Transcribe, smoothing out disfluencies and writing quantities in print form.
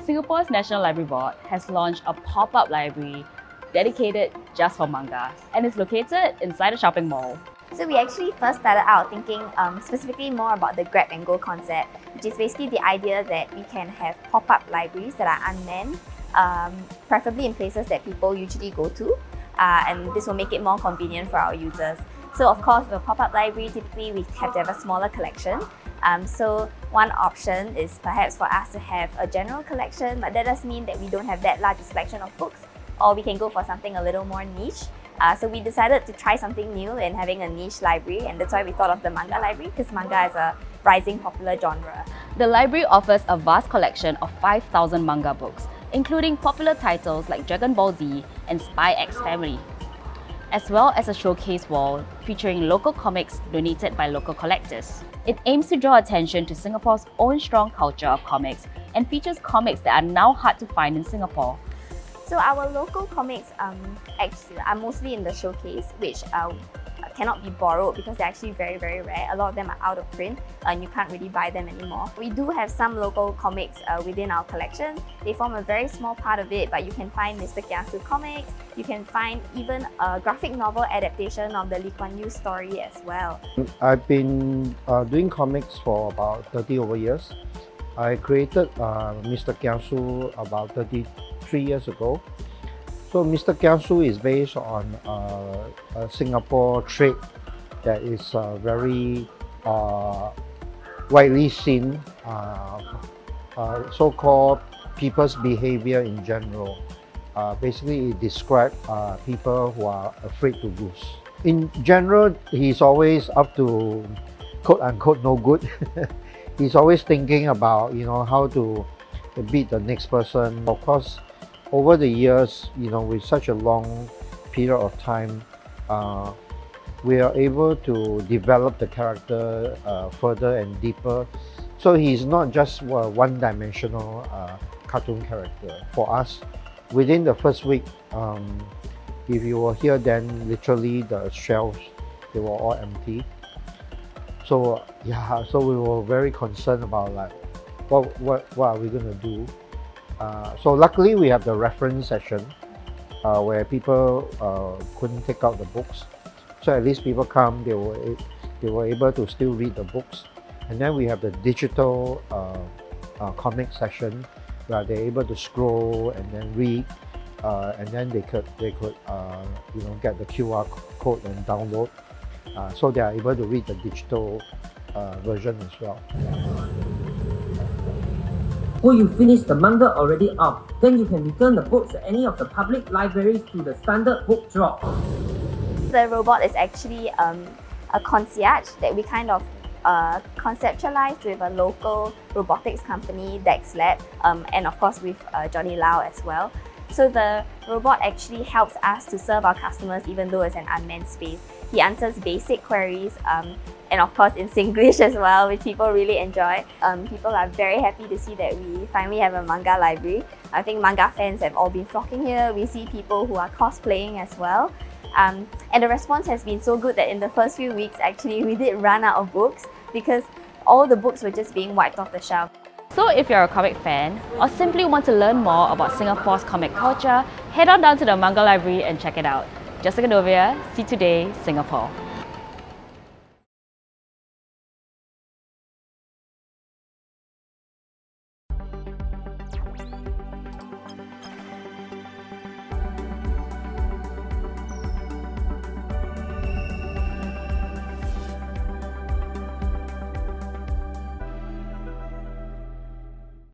Singapore's National Library Board has launched a pop-up library dedicated just for manga, and it's located inside a shopping mall. So we actually first started out thinking specifically more about the grab and go concept, which is basically the idea that we can have pop-up libraries that are unmanned, preferably in places that people usually go to, and this will make it more convenient for our users. So of course, with a pop-up library, typically we have to have a smaller collection. So one option is perhaps for us to have a general collection, but that does mean that we don't have that large a selection of books, or we can go for something a little more niche. So we decided to try something new in having a niche library, and that's why we thought of the manga library, because manga is a rising popular genre. The library offers a vast collection of 5,000 manga books, including popular titles like Dragon Ball Z and Spy X Family, as well as a showcase wall featuring local comics donated by local collectors. It aims to draw attention to Singapore's own strong culture of comics and features comics that are now hard to find in Singapore. So our local comics actually are mostly in the showcase, which cannot be borrowed because they're actually very, very rare. A lot of them are out of print and you can't really buy them anymore. We do have some local comics within our collection. They form a very small part of it, but you can find Mr. Kiasu comics. You can find even a graphic novel adaptation of the Lee Kuan Yew story as well. I've been doing comics for about 30 over years. I created Mr. Kiasu about 33 years ago. So Mr. Kiasu is based on a Singapore trait that is very widely seen, so-called people's behavior in general. Basically, it describes people who are afraid to lose. In general, he's always up to quote-unquote no good. He's always thinking about, how to beat the next person. Of course, over the years, with such a long period of time, we are able to develop the character further and deeper. So he's not just a one-dimensional cartoon character. For us, within the first week, if you were here, then literally the shelves, they were all empty. So so we were very concerned about what are we gonna do? So luckily we have the reference session where people couldn't take out the books. So at least people come, they were able to still read the books. And then we have the digital comic session where they're able to scroll and then read, and then they could get the QR code and download. So they are able to read the digital version as well. When you finish the manga already up, then you can return the books at any of the public libraries through the standard book drop. The robot is actually a concierge that we kind of conceptualized with a local robotics company, Dex Lab, and of course with Johnny Lau as well. So the robot actually helps us to serve our customers even though it's an unmanned space. He answers basic queries and of course in Singlish as well, which people really enjoy. People are very happy to see that we finally have a manga library. I think manga fans have all been flocking here. We see people who are cosplaying as well. And the response has been so good that in the first few weeks actually we did run out of books because all the books were just being wiped off the shelf. So if you're a comic fan or simply want to learn more about Singapore's comic culture, head on down to the Manga Library and check it out. Jessica Novia, See Today, Singapore.